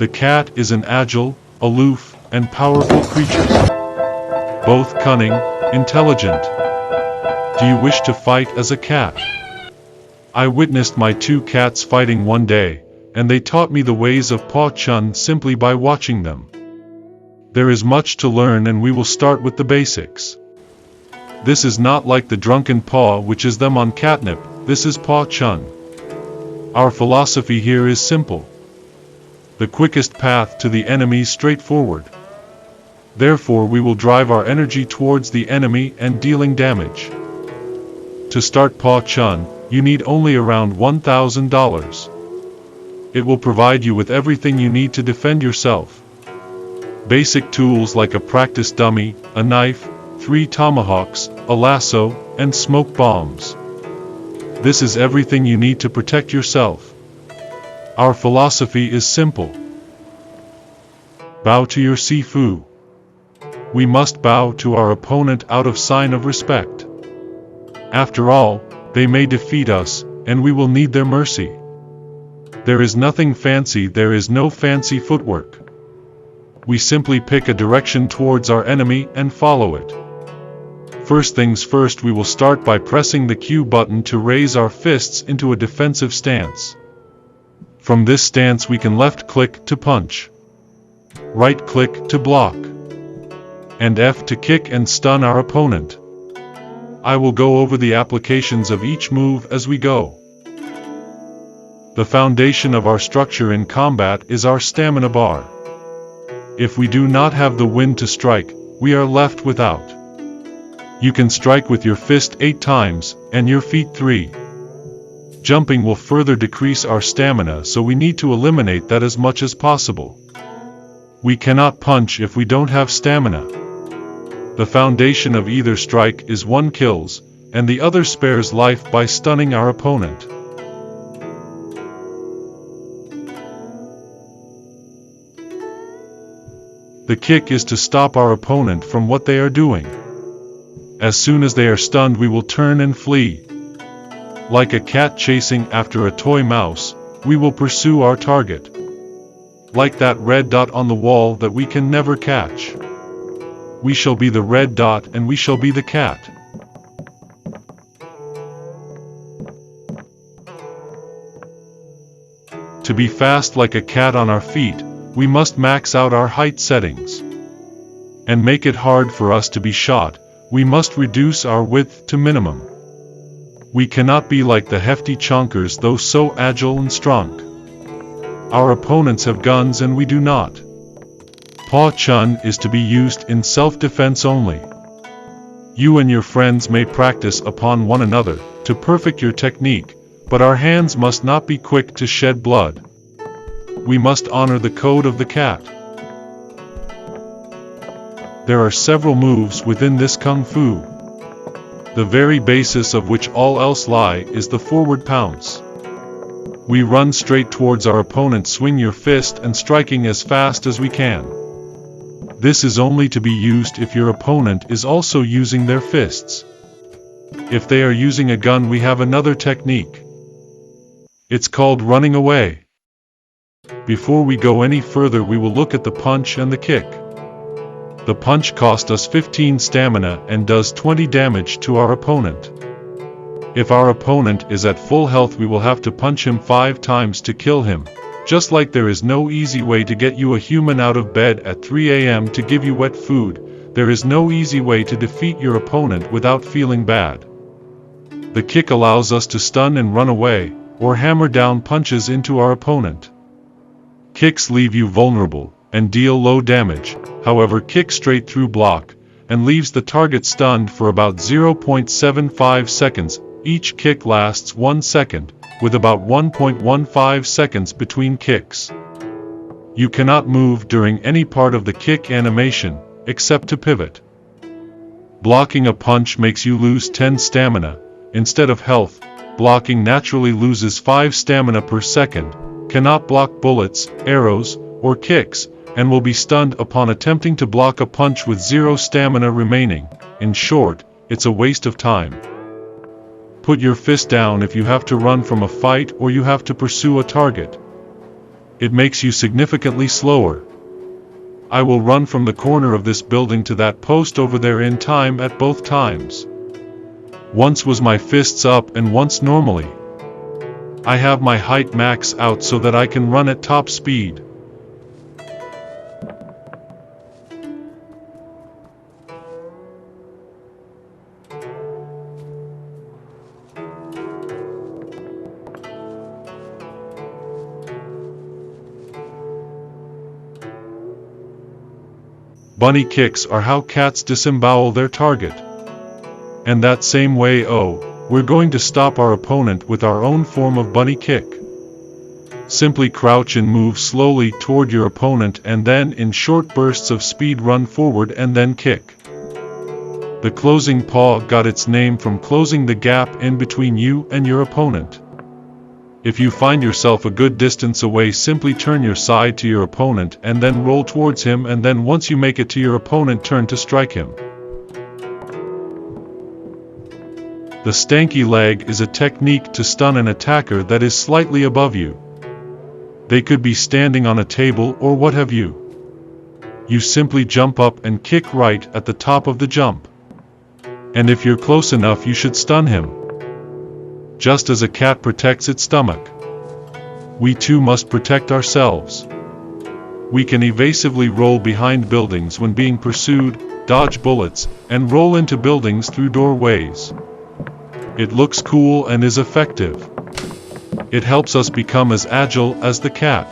The cat is an agile, aloof, and powerful creature. Both cunning, intelligent. Do you wish to fight as a cat? I witnessed my two cats fighting one day, and they taught me the ways of Paw Chun simply by watching them. There is much to learn, and we will start with the basics. This is not like the drunken paw, which is them on catnip. This is Paw Chun. Our philosophy here is simple. The quickest path to the enemy is straightforward. Therefore we will drive our energy towards the enemy and dealing damage. To start Paw Chun, you need only around $1,000. It will provide you with everything you need to defend yourself. Basic tools like a practice dummy, a knife, 3 tomahawks, a lasso, and smoke bombs. This is everything you need to protect yourself. Our philosophy is simple. Bow to your sifu. We must bow to our opponent out of sign of respect. After all, they may defeat us, and we will need their mercy. There is nothing fancy, there is no fancy footwork. We simply pick a direction towards our enemy and follow it. First things first, we will start by pressing the Q button to raise our fists into a defensive stance. From this stance we can left click to punch, right click to block, and F to kick and stun our opponent. I will go over the applications of each move as we go. The foundation of our structure in combat is our stamina bar. If we do not have the wind to strike, we are left without. You can strike with your fist 8 times, and your feet 3. Jumping will further decrease our stamina, so we need to eliminate that as much as possible. We cannot punch if we don't have stamina. The foundation of either strike is one kills, and the other spares life by stunning our opponent. The kick is to stop our opponent from what they are doing. As soon as they are stunned, we will turn and flee. Like a cat chasing after a toy mouse, we will pursue our target. Like that red dot on the wall that we can never catch. We shall be the red dot and we shall be the cat. To be fast like a cat on our feet, we must max out our height settings. And make it hard for us to be shot, we must reduce our width to minimum. We cannot be like the hefty chonkers, though so agile and strong. Our opponents have guns and we do not. Paw Chun is to be used in self-defense only. You and your friends may practice upon one another to perfect your technique, but our hands must not be quick to shed blood. We must honor the code of the cat. There are several moves within this kung fu. The very basis of which all else lie is the forward pounce. We run straight towards our opponent, swing your fist and striking as fast as we can. This is only to be used if your opponent is also using their fists. If they are using a gun, we have another technique. It's called running away. Before we go any further, we will look at the punch and the kick. The punch costs us 15 stamina and does 20 damage to our opponent. If our opponent is at full health, we will have to punch him 5 times to kill him. Just like there is no easy way to get you a human out of bed at 3 a.m. to give you wet food, there is no easy way to defeat your opponent without feeling bad. The kick allows us to stun and run away, or hammer down punches into our opponent. Kicks leave you vulnerable and deal low damage, however kick straight through block, and leaves the target stunned for about 0.75 seconds. Each kick lasts 1 second, with about 1.15 seconds between kicks. You cannot move during any part of the kick animation, except to pivot. Blocking a punch makes you lose 10 stamina, instead of health. Blocking naturally loses 5 stamina per second, cannot block bullets, arrows, or kicks, and will be stunned upon attempting to block a punch with 0 stamina remaining. In short, it's a waste of time. Put your fist down if you have to run from a fight or you have to pursue a target. It makes you significantly slower. I will run from the corner of this building to that post over there in time at both times. Once was my fists up and once normally. I have my height max out so that I can run at top speed. Bunny kicks are how cats disembowel their target. And that same way, we're going to stop our opponent with our own form of bunny kick. Simply crouch and move slowly toward your opponent and then in short bursts of speed run forward and then kick. The closing paw got its name from closing the gap in between you and your opponent. If you find yourself a good distance away, simply turn your side to your opponent and then roll towards him, and then once you make it to your opponent, turn to strike him. The stanky leg is a technique to stun an attacker that is slightly above you. They could be standing on a table or what have you. You simply jump up and kick right at the top of the jump. And if you're close enough, you should stun him. Just as a cat protects its stomach, we too must protect ourselves. We can evasively roll behind buildings when being pursued, dodge bullets, and roll into buildings through doorways. It looks cool and is effective. It helps us become as agile as the cat.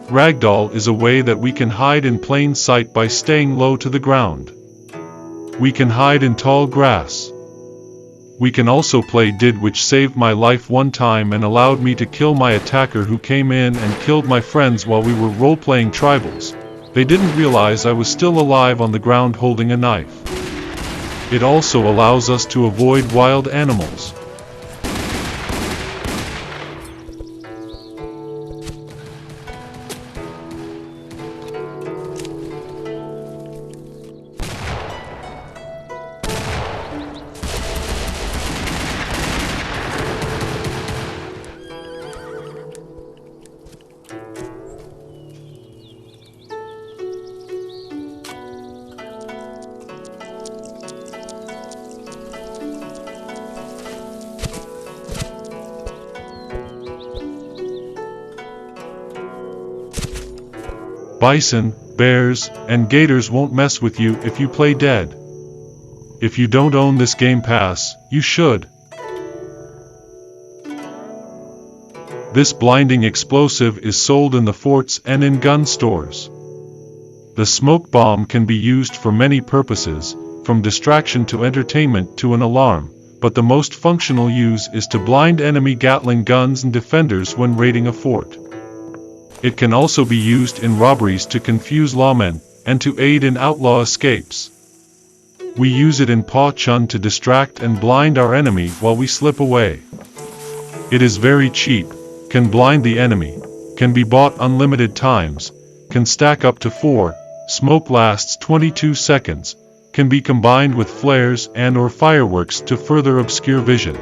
Ragdoll is a way that we can hide in plain sight by staying low to the ground. We can hide in tall grass. We can also play Did, which saved my life one time and allowed me to kill my attacker who came in and killed my friends while we were role-playing tribals. They didn't realize I was still alive on the ground holding a knife. It also allows us to avoid wild animals. Bison, bears, and gators won't mess with you if you play dead. If you don't own this Game Pass, you should. This blinding explosive is sold in the forts and in gun stores. The smoke bomb can be used for many purposes, from distraction to entertainment to an alarm, but the most functional use is to blind enemy Gatling guns and defenders when raiding a fort. It can also be used in robberies to confuse lawmen, and to aid in outlaw escapes. We use it in Paw Chun to distract and blind our enemy while we slip away. It is very cheap, can blind the enemy, can be bought unlimited times, can stack up to 4, smoke lasts 22 seconds, can be combined with flares and/or fireworks to further obscure vision.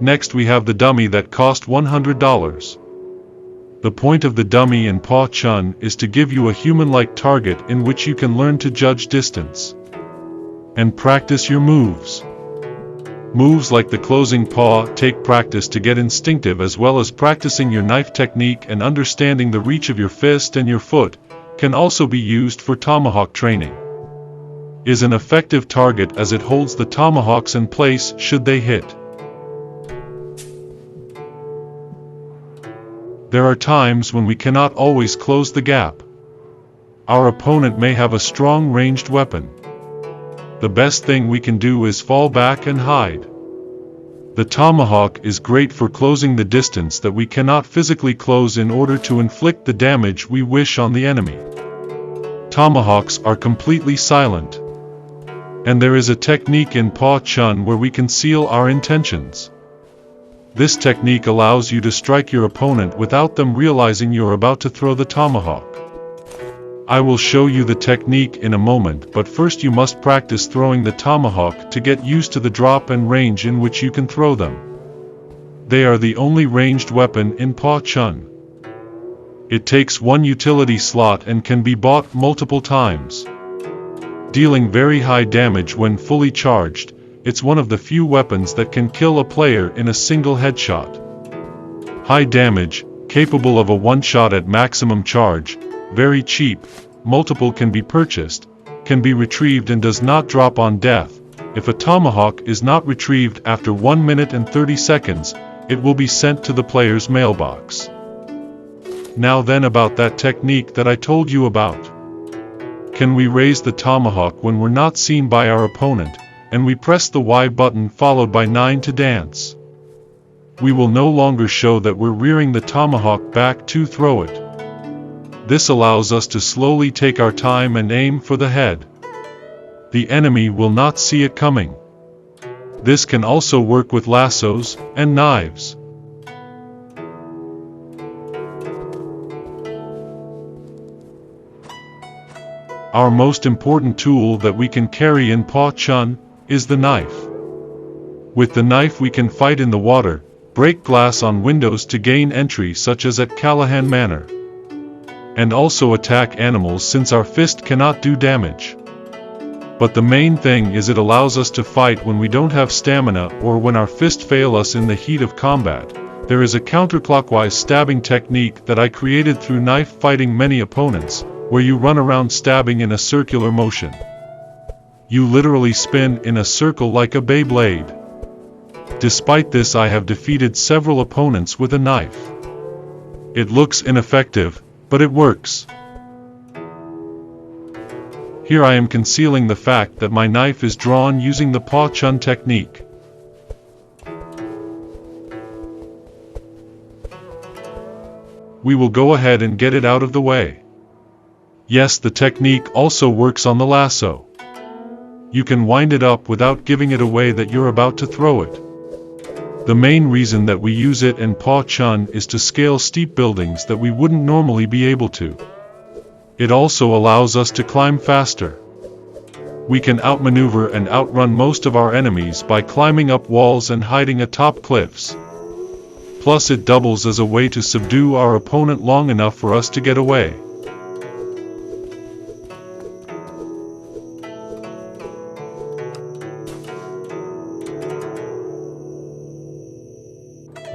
Next we have the dummy that cost $100. The point of the dummy in Paw Chun is to give you a human-like target in which you can learn to judge distance and practice your moves. Moves like the closing paw take practice to get instinctive, as well as practicing your knife technique and understanding the reach of your fist and your foot, can also be used for tomahawk training. Is an effective target as it holds the tomahawks in place should they hit. There are times when we cannot always close the gap. Our opponent may have a strong ranged weapon. The best thing we can do is fall back and hide. The tomahawk is great for closing the distance that we cannot physically close in order to inflict the damage we wish on the enemy. Tomahawks are completely silent. And there is a technique in Paw Chun where we conceal our intentions. This technique allows you to strike your opponent without them realizing you're about to throw the tomahawk. I will show you the technique in a moment, but first you must practice throwing the tomahawk to get used to the drop and range in which you can throw them. They are the only ranged weapon in Pa Chun. It takes one utility slot and can be bought multiple times. Dealing very high damage when fully charged, it's one of the few weapons that can kill a player in a single headshot. High damage, capable of a one-shot at maximum charge, very cheap, multiple can be purchased, can be retrieved and does not drop on death. If a tomahawk is not retrieved after 1 minute and 30 seconds, it will be sent to the player's mailbox. Now then, about that technique that I told you about. Can we raise the tomahawk when we're not seen by our opponent, and we press the Y button followed by 9 to dance? We will no longer show that we're rearing the tomahawk back to throw it. This allows us to slowly take our time and aim for the head. The enemy will not see it coming. This can also work with lassos and knives. Our most important tool that we can carry in Pa Chun is the knife. With the knife we can fight in the water, break glass on windows to gain entry such as at Callahan Manor, and also attack animals since our fist cannot do damage. But the main thing is it allows us to fight when we don't have stamina or when our fist fail us in the heat of combat. There is a counterclockwise stabbing technique that I created through knife fighting many opponents, where you run around stabbing in a circular motion. You literally spin in a circle like a Beyblade. Despite this, I have defeated several opponents with a knife. It looks ineffective, but it works. Here I am concealing the fact that my knife is drawn using the Pa Chun technique. We will go ahead and get it out of the way. Yes, the technique also works on the lasso. You can wind it up without giving it away that you're about to throw it. The main reason that we use it in Pa Chun is to scale steep buildings that we wouldn't normally be able to. It also allows us to climb faster. We can outmaneuver and outrun most of our enemies by climbing up walls and hiding atop cliffs. Plus it doubles as a way to subdue our opponent long enough for us to get away.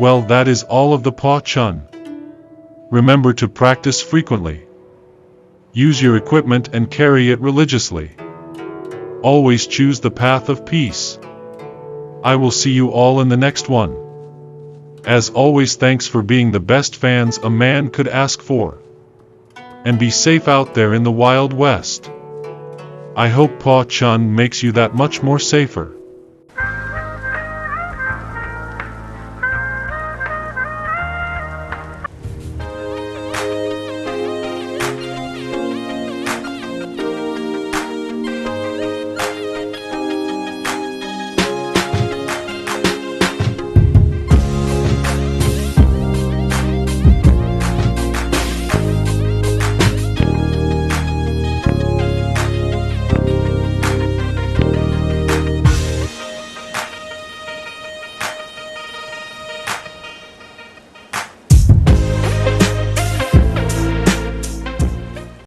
Well, that is all of the Pa Chun. Remember to practice frequently. Use your equipment and carry it religiously. Always choose the path of peace. I will see you all in the next one. As always, thanks for being the best fans a man could ask for. And be safe out there in the Wild West. I hope Pa Chun makes you that much more safer.